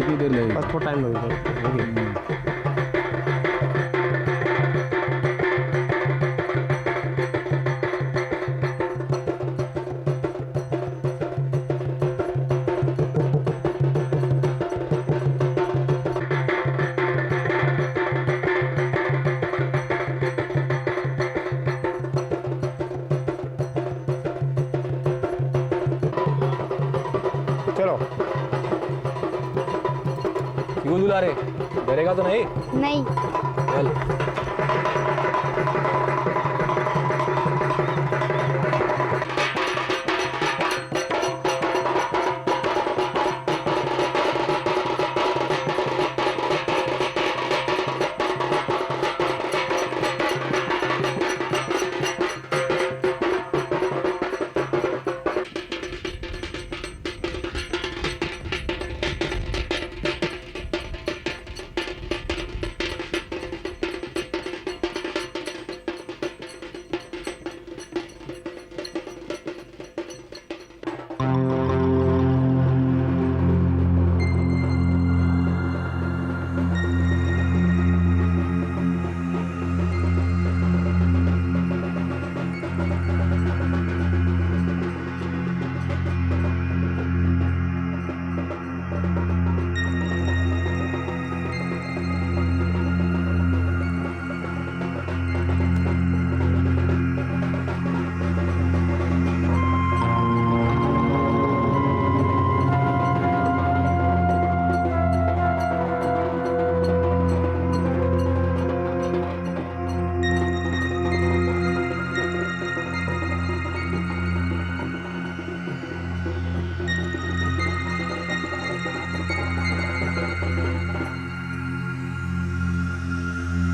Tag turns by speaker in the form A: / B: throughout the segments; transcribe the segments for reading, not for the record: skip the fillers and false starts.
A: कितनी देर लगेगी?
B: बस थोड़ा टाइम लगेगा। चलो
A: क्यों दुलारे, डरेगा तो नहीं?
C: नहीं।
A: चल।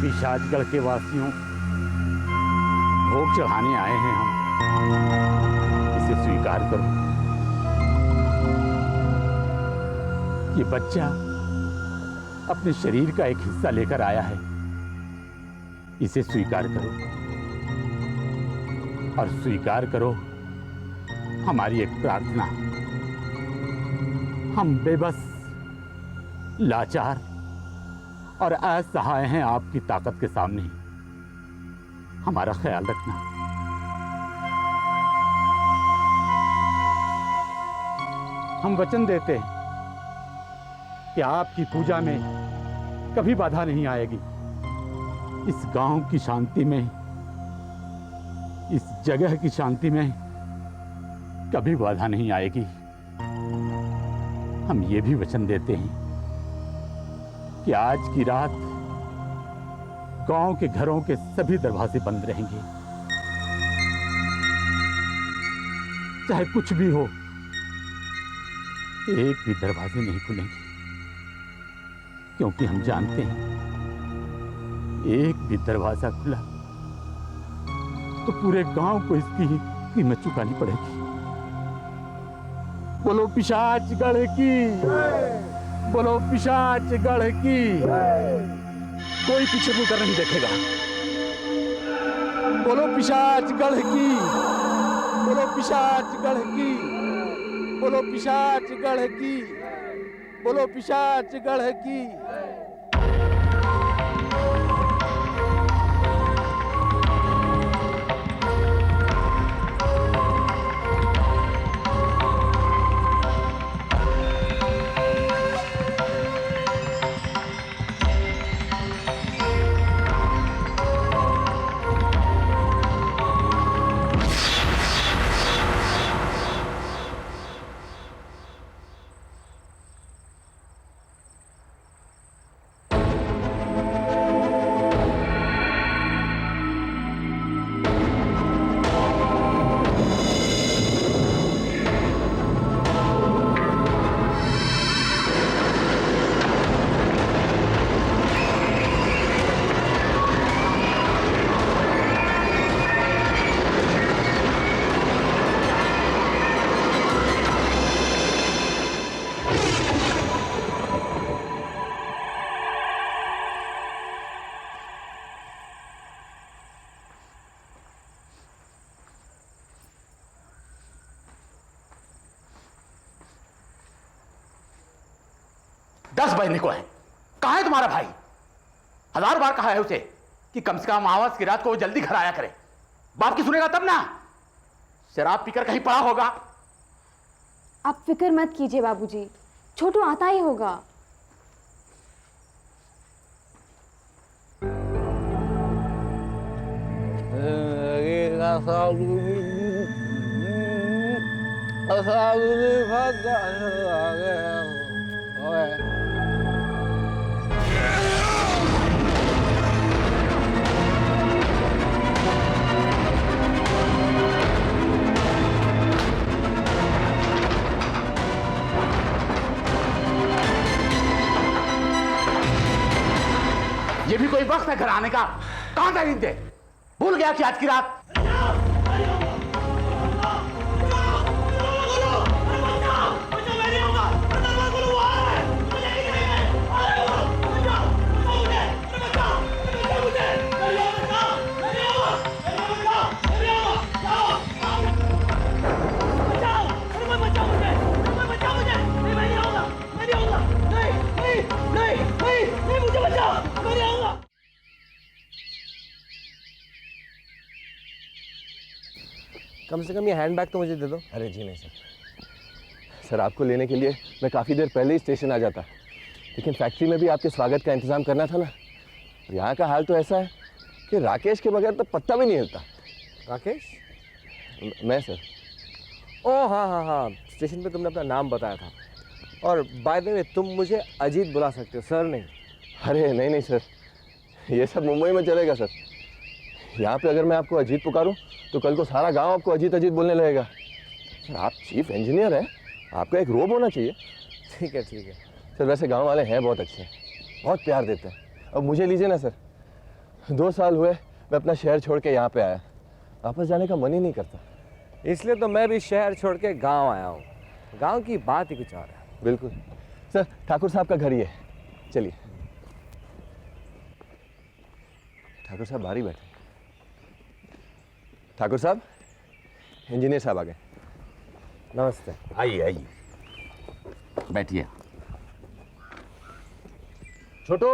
D: पिशाचगढ़ के वासियों, भोग चढ़ाने आए हैं हम, इसे स्वीकार करो। ये बच्चा अपने शरीर का एक हिस्सा लेकर आया है, इसे स्वीकार करो। और स्वीकार करो हमारी एक प्रार्थना। हम बेबस, लाचार और असहाय हैं आपकी ताकत के सामने। हमारा ख्याल रखना। हम वचन देते हैं कि आपकी पूजा में कभी बाधा नहीं आएगी। इस गांव की शांति में, इस जगह की शांति में कभी बाधा नहीं आएगी। हम ये भी वचन देते हैं कि आज की रात गांव के घरों के सभी दरवाजे बंद रहेंगे। चाहे कुछ भी हो, एक भी दरवाजे नहीं खुलेंगे, क्योंकि हम जानते हैं एक भी दरवाजा खुला तो पूरे गांव को इसकी कीमत चुकानी पड़ेगी। बोलो पिशाचगढ़ की, बोलो पिशाचगढ़ की। कोई पीछे मुड़कर नहीं देखेगा। बोलो पिशाचगढ़ की, बोलो पिशाचगढ़ की, बोलो पिशाचगढ़ की, बोलो पिशाचगढ़ की।
C: 10 बजने को है। कहाँ है तुम्हारा भाई? 1000 बार कहा है उसे कि कम से कम आवाज की रात को वो जल्दी घर आया करे। बाप की सुनेगा तब ना। शराब पीकर कहीं पड़ा होगा।
E: आप फिक्र मत कीजिए बाबूजी, छोटू आता ही होगा।
C: ये भी कोई वक्त है घर आने का? कहां था नींद? भूल गया कि आज की रात।
B: कम से कम ये हैंडबैग तो मुझे दे दो।
A: अरे जी नहीं सर, सर आपको लेने के लिए मैं काफ़ी देर पहले ही स्टेशन आ जाता, लेकिन फैक्ट्री में भी आपके स्वागत का इंतज़ाम करना था ना। और यहाँ का हाल तो ऐसा है कि राकेश के बगैर तो पत्ता भी नहीं हिलता।
B: राकेश?
A: मैं सर।
B: ओह हाँ हाँ हाँ, स्टेशन पे तुमने अपना नाम बताया था। और बाय द वे तुम मुझे अजीत बुला सकते हो, सर नहीं।
A: अरे नहीं नहीं सर, ये सब मुंबई में चलेगा सर। यहाँ पे अगर मैं आपको अजीत पुकारूं तो कल को सारा गांव आपको अजीत अजीत बोलने लगेगा। सर आप चीफ इंजीनियर हैं, आपका एक रोब होना चाहिए।
B: ठीक है ठीक है।
A: सर वैसे गांव वाले हैं बहुत अच्छे, बहुत प्यार देते हैं। अब मुझे लीजिए ना सर, 2 साल हुए मैं अपना शहर छोड़ के यहाँ पे आया, वापस जाने का मन ही नहीं करता।
B: इसलिए तो मैं भी शहर छोड़ के गांव आया हूँ। गांव की बात ही कुछ और है।
A: बिल्कुल सर, ठाकुर साहब का घर ही है, चलिए। ठाकुर साहब बाहर ही बैठे। ठाकुर साहब, इंजीनियर साहब आ गए।
B: नमस्ते।
C: आइए आइए, बैठिए। छोटू।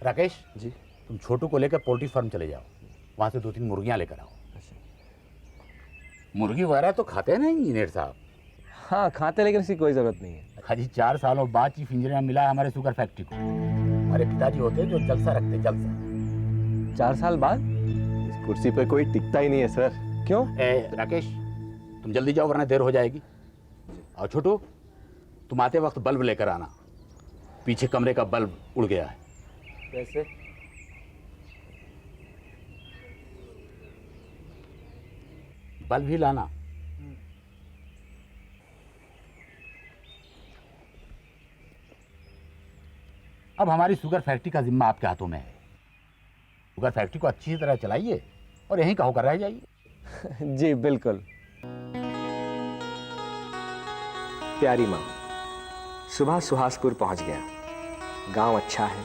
C: राकेश
A: जी।
C: तुम छोटू को लेकर पोल्ट्री फार्म चले जाओ, वहां से 2-3 मुर्गियां लेकर आओ। मुर्गी वगैरह तो खाते हैं ना इंजीनियर साहब?
B: हाँ खाते, लेकिन इसकी कोई ज़रूरत नहीं है।
C: हाजी 4 सालों बाद चीफ इंजीनियर मिला है हमारे शुगर फैक्ट्री को। हमारे पिताजी होते जो जलसा रखते, जलसा।
B: 4 साल बाद?
A: इस कुर्सी पे कोई टिकता ही नहीं है सर।
B: क्यों?
C: राकेश तुम जल्दी जाओ वरना देर हो जाएगी। और छोटू तुम आते वक्त बल्ब लेकर आना, पीछे कमरे का बल्ब उड़ गया है।
B: कैसे?
C: बल्ब ही लाना। अब हमारी शुगर फैक्ट्री का जिम्मा आपके हाथों में है। शुगर फैक्ट्री को अच्छी तरह चलाइए और यहीं का होकर रह जाइए।
B: जी बिल्कुल।
F: प्यारी माँ, सुबह सुहासपुर पहुंच गया। गांव अच्छा है,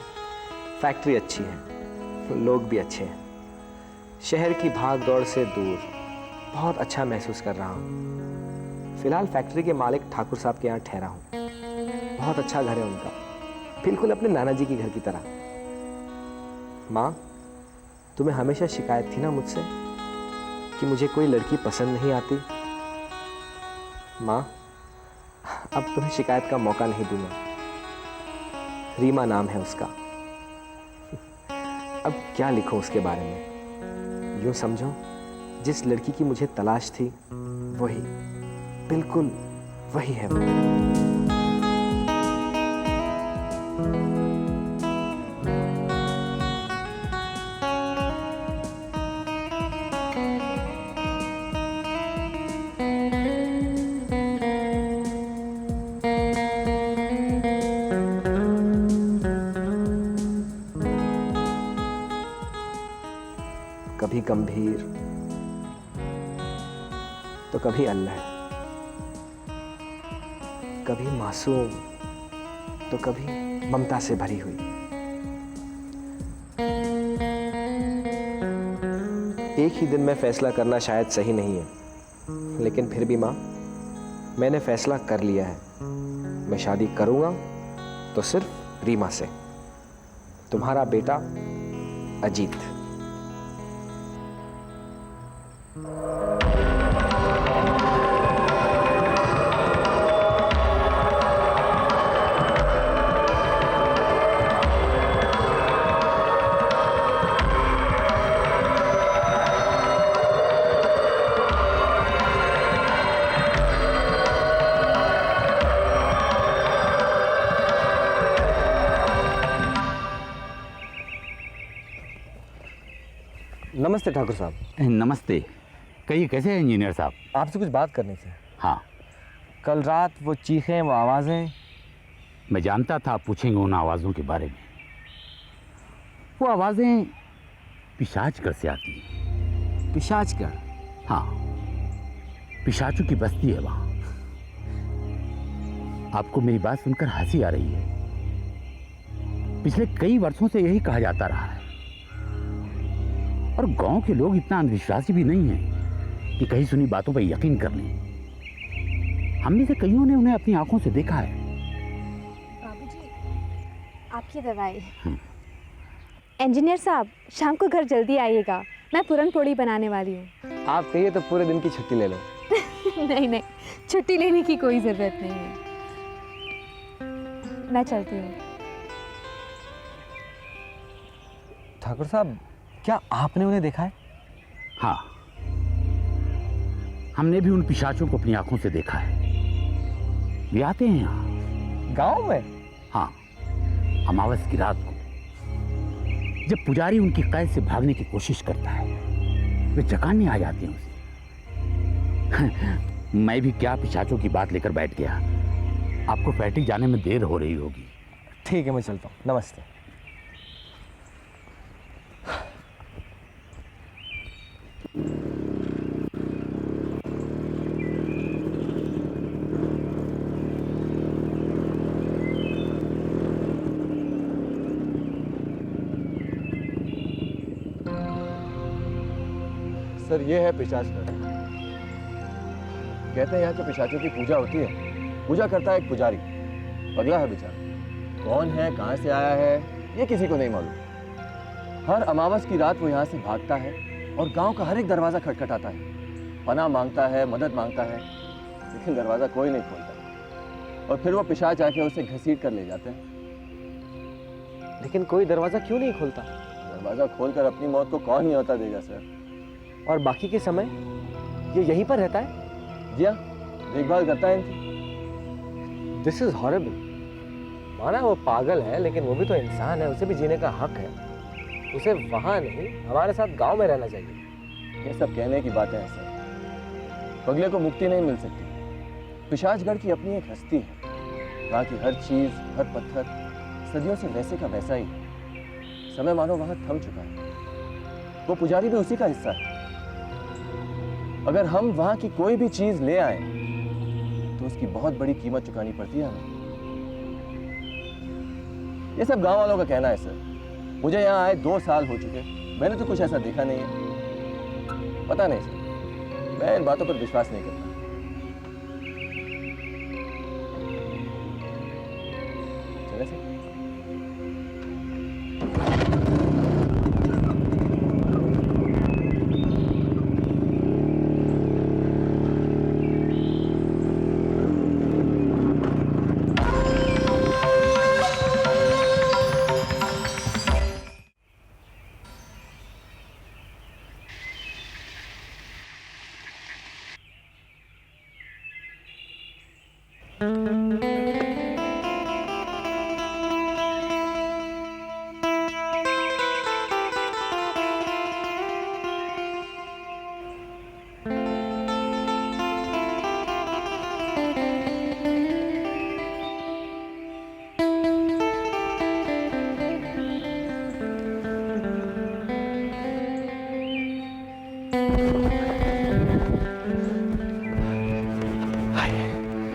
F: फैक्ट्री अच्छी है, लोग भी अच्छे हैं। शहर की भाग दौड़ से दूर बहुत अच्छा महसूस कर रहा हूँ। फिलहाल फैक्ट्री के मालिक ठाकुर साहब के यहाँ ठहरा हूँ। बहुत अच्छा घर है उनका, बिल्कुल अपने नाना जी के घर की तरह। माँ, तुम्हें हमेशा शिकायत थी ना मुझसे कि मुझे कोई लड़की पसंद नहीं आती। माँ, अब तुम्हें शिकायत का मौका नहीं दूंगा। रीमा नाम है उसका। अब क्या लिखूं उसके बारे में? यूं समझो, जिस लड़की की मुझे तलाश थी वही, बिल्कुल वही है वो। कभी गंभीर तो कभी अल्लड़, कभी मासूम तो कभी ममता से भरी हुई। एक ही दिन में फैसला करना शायद सही नहीं है, लेकिन फिर भी माँ, मैंने फैसला कर लिया है, मैं शादी करूंगा तो सिर्फ रीमा से। तुम्हारा बेटा अजीत।
B: नमस्ते ठाकुर साहब।
D: नमस्ते। कहिए कैसे हैं इंजीनियर साहब?
B: आपसे कुछ बात करनी थी।
D: हाँ,
B: कल रात वो चीखें, वो आवाज़ें।
D: मैं जानता था आप पूछेंगे उन आवाज़ों के बारे में। वो आवाज़ें पिशाचगढ़ से आती हैं।
B: पिशाचगढ़?
D: हाँ, पिशाचों की बस्ती है वहाँ। आपको मेरी बात सुनकर हंसी आ रही है। पिछले कई वर्षों से यही कहा जाता रहा है, और गांव के लोग इतना अंधविश्वासी भी नहीं हैं कि कहीं सुनी बातों पर यकीन कर लें। हम में से कईयों ने उन्हें अपनी आंखों से देखा है।
E: बाबूजी, आपकी दवाई। इंजीनियर साहब, शाम को घर जल्दी आइएगा, मैं पूरन पोड़ी बनाने वाली हूँ।
F: आप कहिए तो पूरे दिन की छुट्टी ले लो।
E: नहीं नहीं, छुट्टी लेने की कोई ज़रूरत नहीं है, मैं चलती हूँ।
B: ठाकुर साहब, क्या आपने उन्हें देखा है?
D: हाँ, हमने भी उन पिशाचों को अपनी आंखों से देखा है। वे आते हैं यहाँ
B: गांव में?
D: हाँ, अमावस की रात को, जब पुजारी उनकी कैद से भागने की कोशिश करता है, वे चकाने आ जाते हैं उसे। मैं भी क्या पिशाचों की बात लेकर बैठ गया। आपको फैक्ट्री जाने में देर हो रही होगी।
B: ठीक है, मैं चलता हूँ। नमस्ते।
A: सर ये है पिशाचगढ़। कहते हैं यहाँ के पिशाचों की पूजा होती है। पूजा करता है एक पुजारी, पगला है बेचारा। कौन है, कहाँ से आया है, ये किसी को नहीं मालूम। हर अमावस की रात वो यहाँ से भागता है और गांव का हर एक दरवाज़ा खटखटाता है, पनाह मांगता है, मदद मांगता है, लेकिन दरवाज़ा कोई नहीं खोलता। और फिर वो पिशाच आके उसे घसीट कर ले जाते हैं।
F: लेकिन कोई दरवाजा क्यों नहीं खोलता?
A: दरवाज़ा खोलकर अपनी मौत को कौन न्योता देगा सर?
F: और बाकी के समय ये यहीं पर रहता है?
A: जी हाँ, देखभाल करता है इनकी।
B: This is horrible. माना वो पागल है, लेकिन वो भी तो इंसान है, उसे भी जीने का हक है। उसे वहां नहीं, हमारे साथ गांव में रहना चाहिए।
A: ये सब कहने की बातें हैं सर। पगले को मुक्ति नहीं मिल सकती। पिशाचगढ़ की अपनी एक हस्ती है। वहाँ की हर चीज, हर पत्थर सदियों से वैसे का वैसा ही। समय मानो वहाँ थम चुका है। वो पुजारी भी उसी का हिस्सा है। अगर हम वहाँ की कोई भी चीज ले आए तो उसकी बहुत बड़ी कीमत चुकानी पड़ती है हमें। ये सब गांव वालों का कहना है सर। मुझे यहाँ आए 2 साल हो चुके, मैंने तो कुछ ऐसा देखा नहीं है। पता नहीं सर, मैं इन बातों पर विश्वास नहीं करता। चले सर।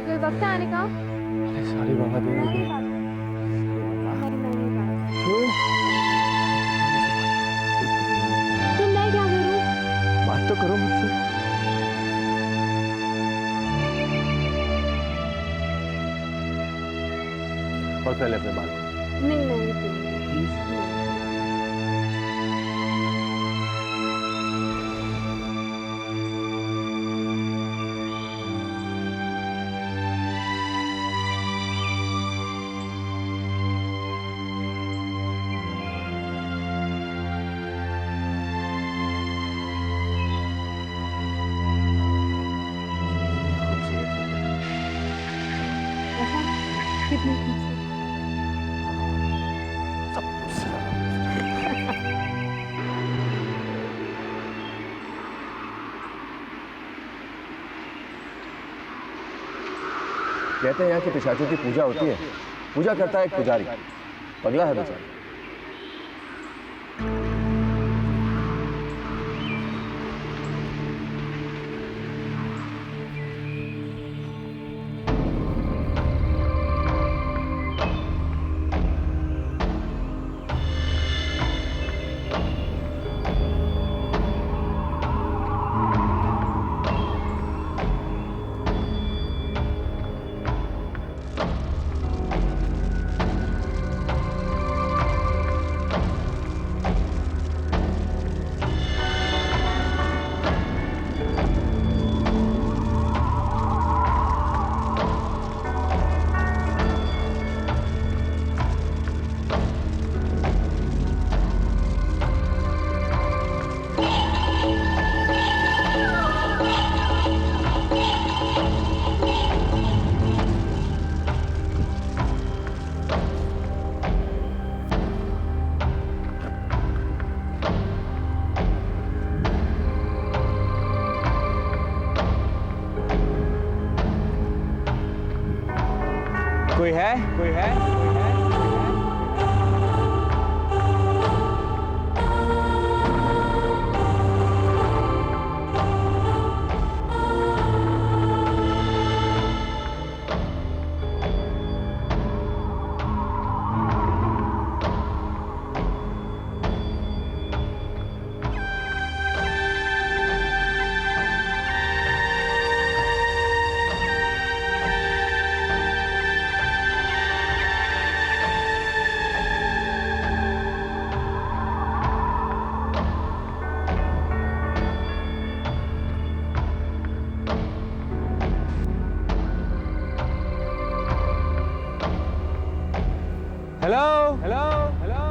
E: कोई वक्त है आने का?
B: सारी बाबा दे
E: मैं
B: रही
E: नहीं बात- मैं नहीं बात- तो मैं क्या करूं?
B: बात तो करो मुझसे। और पहले अपने बाल।
E: नहीं मैं नहीं पीऊंगी। ऐसा कितनी खूबसूरत।
A: कहते हैं यहाँ के पिशाचों की पूजा होती है, पूजा करता है एक पुजारी, पगला है बेचारा।
F: कोई है? कोई है? कोई है? हेलो हेलो हेलो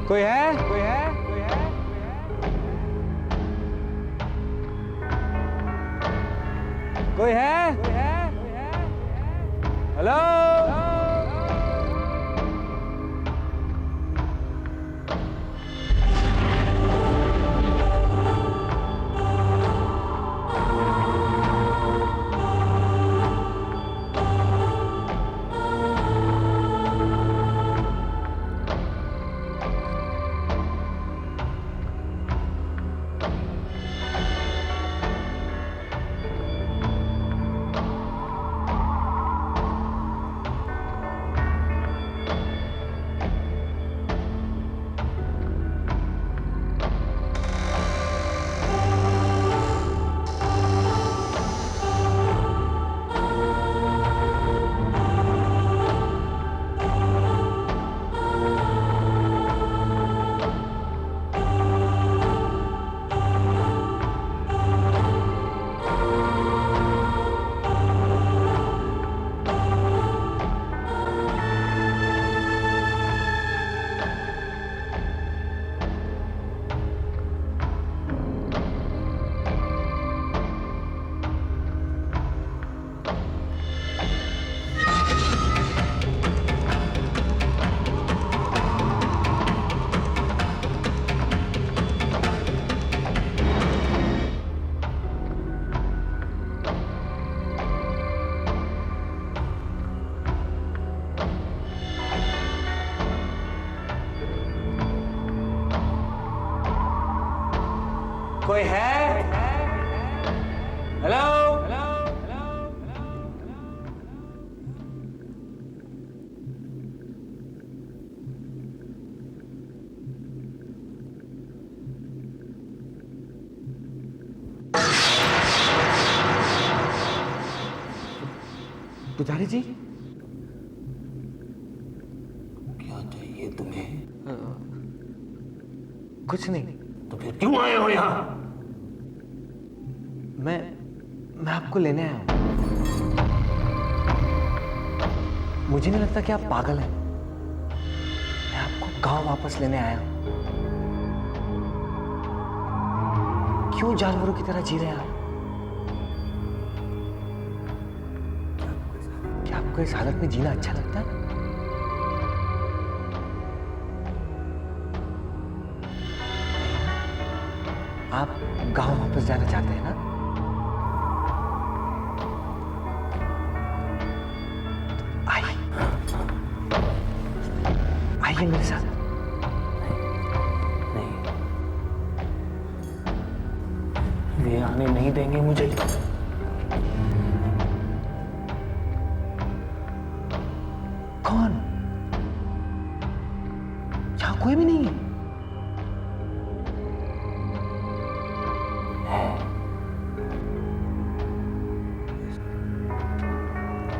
F: कोई है? कोई है? कोई है? कोई है? कोई है? कोई है? हेलो कोई है? हेलो
B: पुजारी जी,
G: क्या चाहिए तुम्हें?
B: कुछ नहीं।
G: तो फिर क्यों आए हो यहाँ?
B: मैं आपको लेने आया हूँ। मुझे नहीं लगता कि आप पागल हैं। मैं आपको गांव वापस लेने आया हूँ। क्यों जानवरों की तरह जी रहे हैं आप? क्या आपको इस हालत में जीना अच्छा लगता है? आप गांव वापस जाना चाहते हैं ना? आइए मेरे साथ।
G: नहीं, वे आने नहीं देंगे मुझे।
B: कौन? यहां कोई भी नहीं है।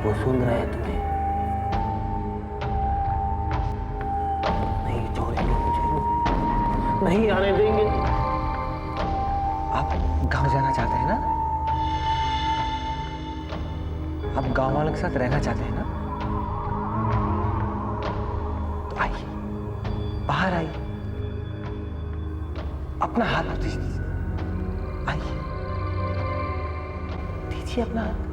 G: वो सुन रहे हैं तुम्हें। नहीं छोड़ेंगे मुझे, नहीं आने देंगे।
B: आप गांव जाना चाहते हैं ना? आप गांव वालों के साथ रहना चाहते हैं ना? तो आइए, बाहर आइए, अपना हाथ दीजिए। आइए, दीजिए अपना हाथ।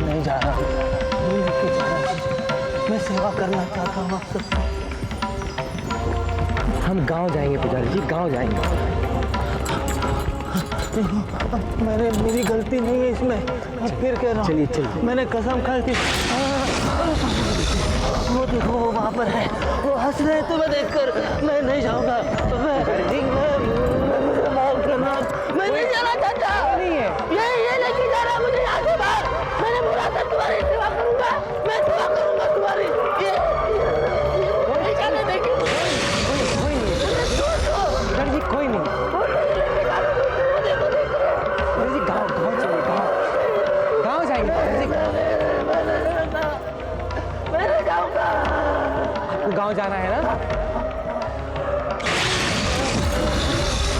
G: नहीं जा रहा, नहीं लेके जा रहा। मैं सेवा करना चाहता हूँ आप सबकी।
B: हम गांव जाएंगे पुजारी जी, गांव जाएंगे।
G: मेरी गलती नहीं है इसमें। फिर कह रहा हूँ,
B: चलिए चलिए।
G: मैंने कसम खाई थी। वो देखो, वो वहाँ पर है, वो हंस रहे हैं तुम्हें देखकर। मैं नहीं जाऊँगा, मुझे माफ करना। मैं नहीं जाना चाहता।
B: नहीं है।
G: ये लेके जा रहा मुझे यहाँ से बाहर। मैंने बोला था तुम्हारी सेवा करूँगा, मैं सेवा करूँगा तुम्हारी। ये नहीं जाने देंगे मुझे।
B: कोई नहीं पुजारी जी, कोई नहीं। पुजारी जी गांव चलिए, गांव जाएंगे पुजारी जी।
G: मैं नहीं जाऊँगा।
B: आपको गांव जाना है ना?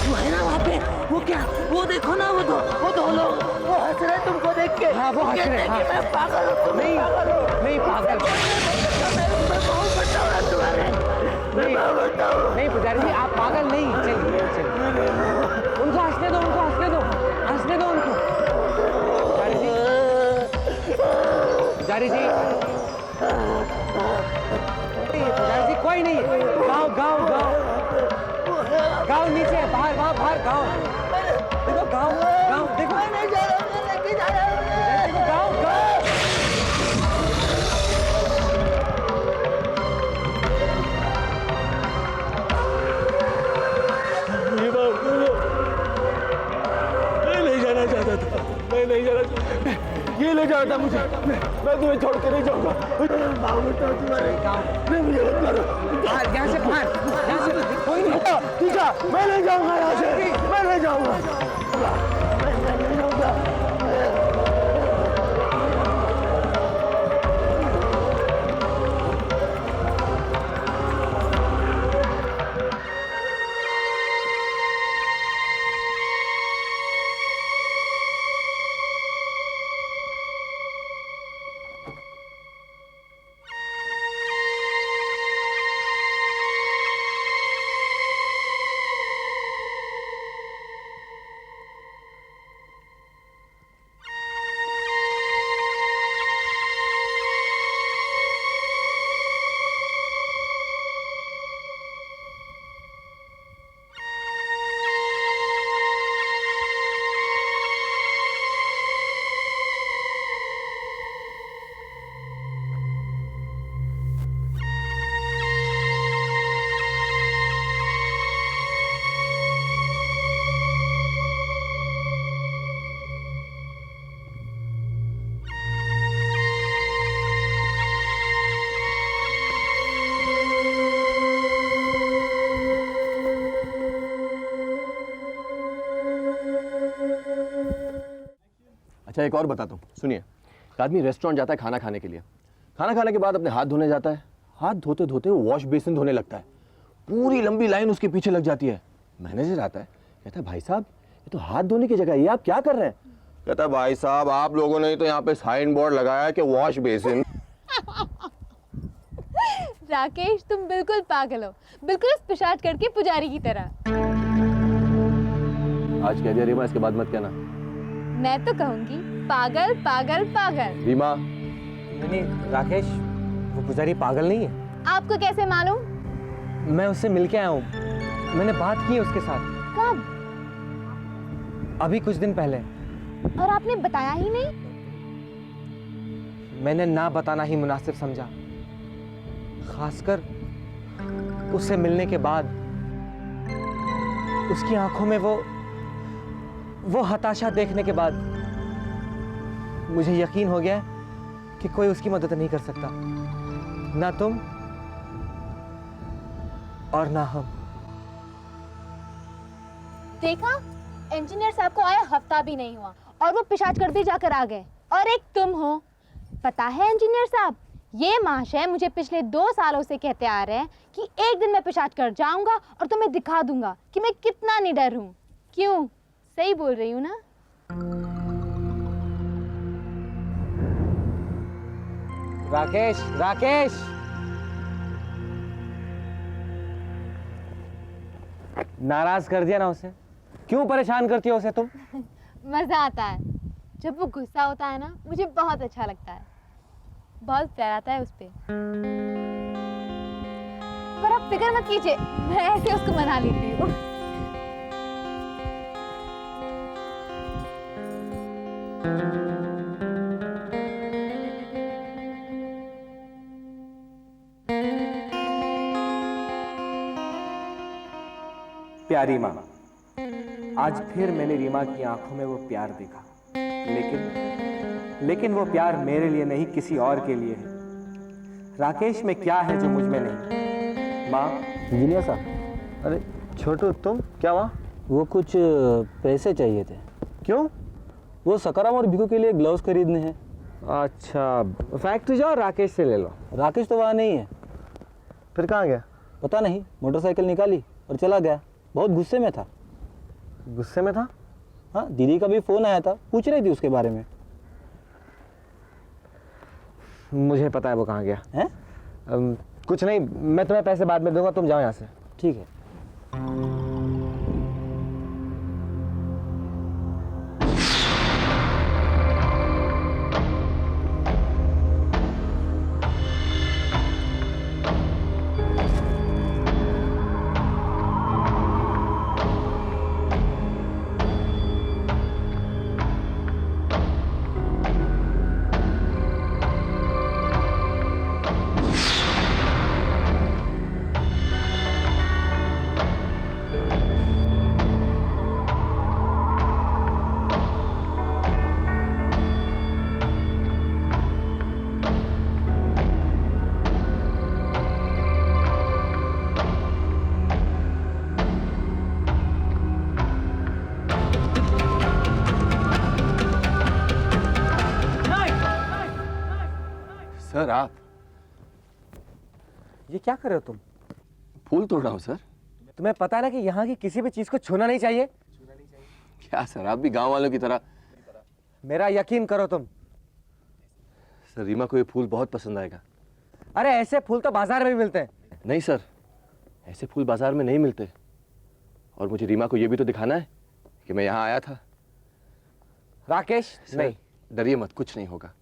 G: वो है ना वहाँ पे, वो क्या, वो देखो ना, वो दो लोग, वो हंस रहे तुमको देख के।
B: हाँ, वो हंस रहे हैं, हाँ।
G: कहते हैं कि मैं पागल हूँ, तुम
B: नहीं,
G: पागल हो।
B: नहीं पागल।
G: मैं बहुत बचा हूँ तुम्हारे।
B: नहीं,
G: मैं बचा हूँ।
B: नहीं पुजारी जी, आप पागल नहीं। चलिए चलिए, उनको हंसने दो, उनको हंसने दो, हंसने दो उनको। पुजारी जी, पुजारी जी, पुजारी जी कोई नहीं है। गांव नीचे है, बाहर, वहाँ बाहर गांव। देखो गांव देखो।
G: मैं नहीं जा रहा, मैं लेके जा रहा हूँ।
B: देखो गांव।
G: मैं नहीं जाना चाहता था, मैं नहीं जाना चाहता। ये ले जाता मुझे, मैं तुम्हें छोड़ के नहीं जाऊंगा। भागता हूँ तुम्हारे गाँव। नहीं, मुझे मत मारो।
B: बाहर, यहाँ से कोई नहीं।
G: ठीक है, मैं नहीं जाऊंगा यहाँ से, मैं नहीं जाऊंगा। मैं नहीं जाऊंगा।
A: अच्छा एक और बताता हूँ, सुनिए। एक आदमी रेस्टोरेंट जाता है खाना खाने के लिए, खाना खाने के बाद अपने हाथ धोने जाता है, हाथ धोते धोते वो वॉश बेसिन धोने लगता है, पूरी लंबी लाइन उसके पीछे लग जाती है। मैनेजर आता है, कहता है भाई साहब ये तो हाथ धोने की जगह है, ये आप क्या कर रहे हैं? कहता है भाई साहब आप लोगों ने तो यहाँ पे साइन बोर्ड लगाया है कि वॉश बेसिन।
E: राकेश तुम बिल्कुल पागल हो, बिल्कुल इस पिशाच करके पुजारी की तरह।
A: आज कह दिया रीमा, इसके बाद मत कहना।
E: मैं तो कहूंगी पागल पागल पागल।
A: रीमा,
F: नहीं राकेश, वो पुजारी पागल नहीं है।
E: आपको कैसे मालूम?
F: मैं उससे मिलके आया हूँ, मैंने बात की है उसके साथ।
E: कब?
F: अभी कुछ दिन पहले।
E: और आपने बताया ही नहीं?
F: मैंने ना बताना ही मुनासिब समझा, खासकर उससे मिलने के बाद। उसकी आंखों में वो हताशा देखने के बाद मुझे यकीन हो गया कि कोई उसकी मदद नहीं कर सकता, ना तुम और ना हम।
E: देखा, इंजीनियर साहब को आया हफ्ता भी नहीं हुआ और वो पिशाच करते जाकर आ गए। और एक तुम हो। पता है इंजीनियर साहब, ये महाशय मुझे पिछले 2 सालों से कहते आ रहे हैं कि एक दिन मैं पिशाच कर जाऊंगा और तुम्हें दिखा दूंगा कि मैं कितना निडर हूँ। क्यों, सही बोल रही हूँ ना?
F: राकेश, राकेश, नाराज कर दिया ना उसे? क्यों परेशान करती हो उसे तुम?
E: मज़ा आता है जब वो गुस्सा होता है ना, मुझे बहुत अच्छा लगता है, बहुत प्यार आता है उस पे। पर आप फिक्र मत कीजिए, मैं ऐसे उसको मना लेती हूँ।
F: प्यारी माँ, आज फिर मैंने रीमा की आंखों में वो प्यार देखा, लेकिन वो प्यार मेरे लिए नहीं, किसी और के लिए है। राकेश में क्या है जो मुझ में नहीं? माँ।
H: इंजीनियर साहब, अरे छोटू तुम, क्या हुआ? वो कुछ पैसे चाहिए थे।
F: क्यों?
H: वो सकाराम और भिकू के लिए ग्लव्स खरीदने हैं।
F: अच्छा, फैक्ट्री जाओ, राकेश से ले लो।
H: राकेश तो वहाँ नहीं है।
F: फिर कहाँ गया?
H: पता नहीं, मोटरसाइकिल निकाली और चला गया। बहुत गुस्से में था।
F: गुस्से में था?
H: हाँ, दीदी का भी फ़ोन आया था, पूछ रही थी उसके बारे में।
F: मुझे पता है वो कहाँ गया
H: हैं?
F: कुछ नहीं, मैं तुम्हें पैसे बाद में दूंगा, तुम जाओ यहाँ से।
H: ठीक है।
A: सर आप
F: ये क्या कर रहे हो तुम?
A: फूल तोड़ रहा हूँ सर।
F: तुम्हें पता है ना कि यहाँ की किसी भी चीज को छूना नहीं चाहिए।
A: क्या सर, आप भी गांव वालों की तरह।
F: मेरा यकीन करो तुम।
A: सर रीमा को ये फूल बहुत पसंद आएगा।
F: अरे ऐसे फूल तो बाजार में भी मिलते हैं।
A: नहीं सर, ऐसे फूल बाजार में नहीं मिलते। और मुझे रीमा को ये भी तो दिखाना है कि मैं यहाँ आया था।
F: राकेश नहीं,
A: डरिए मत, कुछ नहीं होगा।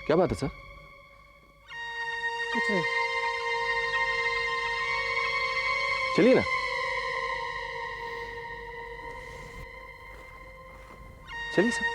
A: क्या बात है सर?
F: कुछ नहीं।
A: चलिए ना।
F: चलिए सर।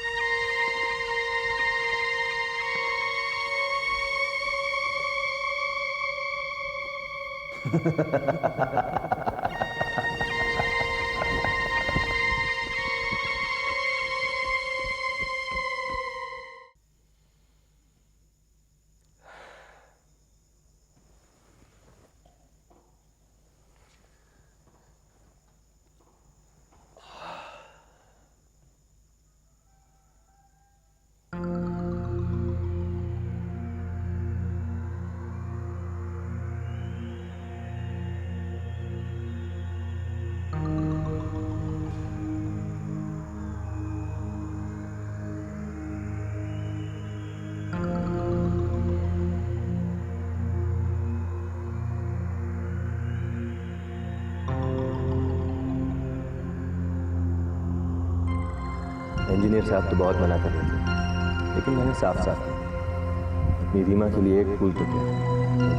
A: इंजीनियर साहब तो बहुत मना कर रहे थे, लेकिन मैंने साफ साफ कहा, अपनी रीमा के लिए एक फूल तो क्या,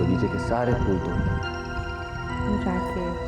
A: बगीचे के सारे फूल तो
E: राकेश,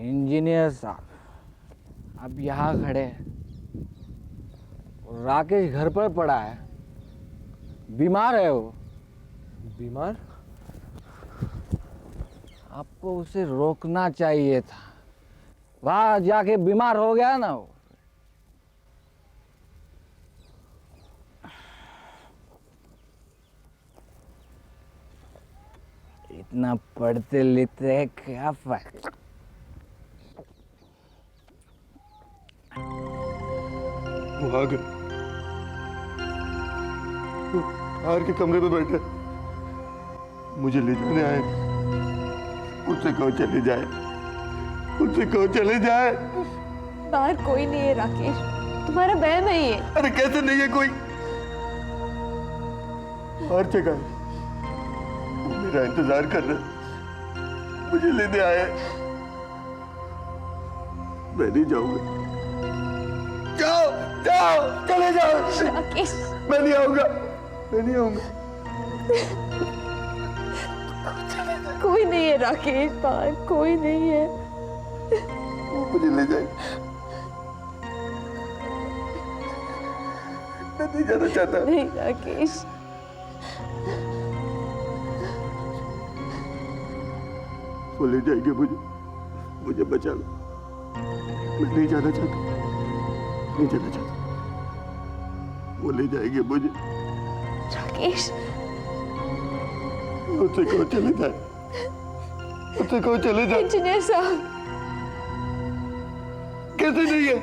B: इंजीनियर साहब, अब यहाँ खड़े हैं। राकेश घर पर पड़ा है, बीमार है वो।
F: बीमार?
B: आपको उसे रोकना चाहिए था, वहां जाके बीमार हो गया ना वो। इतना पढ़ते लिखते क्या फायदा।
A: वहां गए, बाहर के कमरे में बैठे, मुझे ले जाने आए। उनसे कहो चले जाए, उनसे कहो चले जाए।
E: बाहर कोई नहीं है राकेश, तुम्हारा बहन है ये।
A: अरे कैसे नहीं है कोई, हर जगह है। वो मेरा इंतजार कर रहे, मुझे लेने आए। मैं नहीं जाऊंगा। जाओ जाओ, चले जाओ।
E: राकेश,
A: मैं नहीं आऊंगा, मैं नहीं आऊंगा।
E: कोई नहीं है राकेश, बाहर कोई नहीं है।
A: वो मुझे ले जाए, मैं नहीं जाना चाहता।
E: नहीं राकेश,
A: वो ले जाएंगे मुझे, मुझे बचा लो। मैं नहीं जाना चाहता, नहीं जाना चाहता। वो ले जाएंगे मुझे।
E: राकेश,
A: मुझसे कहो चले जाए, मुझसे कहो चले जाए।
E: इंजीनियर साहब,
A: कैसे नहीं है?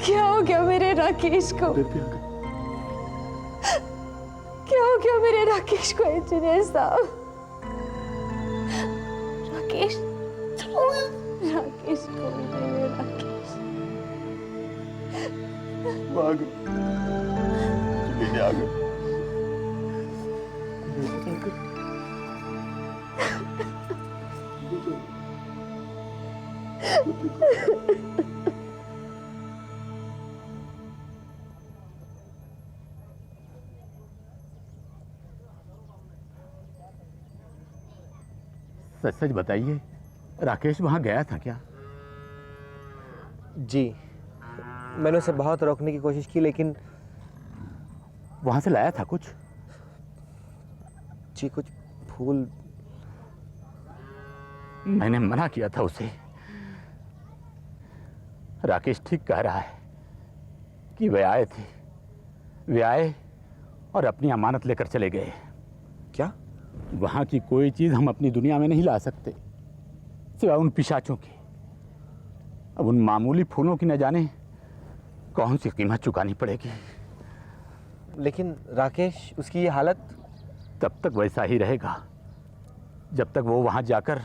E: क्या हो गया मेरे राकेश को?
A: डर भी आ गया।
E: क्या हो गया मेरे राकेश को इंजीनियर साहब? राकेश, राकेश को मेरे राकेश।
A: वो आ गए, लेने आ गए।
D: सच सच बताइए, राकेश वहां गया था क्या?
F: जी, मैंने उसे बहुत रोकने की कोशिश की, लेकिन
D: वहां से लाया था कुछ?
F: जी कुछ फूल।
D: मैंने मना किया था उसे। राकेश ठीक कह रहा है कि वे आए थे, वे आए और अपनी अमानत लेकर चले गए।
F: क्या?
D: वहां की कोई चीज हम अपनी दुनिया में नहीं ला सकते सिवाय उन पिशाचों की। अब उन मामूली फूलों की न जाने कौन सी कीमत चुकानी पड़ेगी।
F: लेकिन राकेश, उसकी ये हालत।
D: तब तक वैसा ही रहेगा जब तक वो वहां जाकर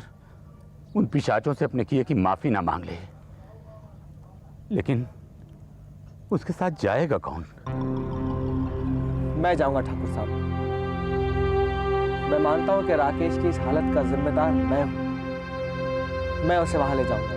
D: उन पिशाचों से अपने किए की माफी ना मांग ले। लेकिन उसके साथ जाएगा कौन?
F: मैं जाऊंगा ठाकुर साहब। मैं मानता हूं कि राकेश की इस हालत का जिम्मेदार मैं हूं। मैं उसे वहां ले जाऊंगा।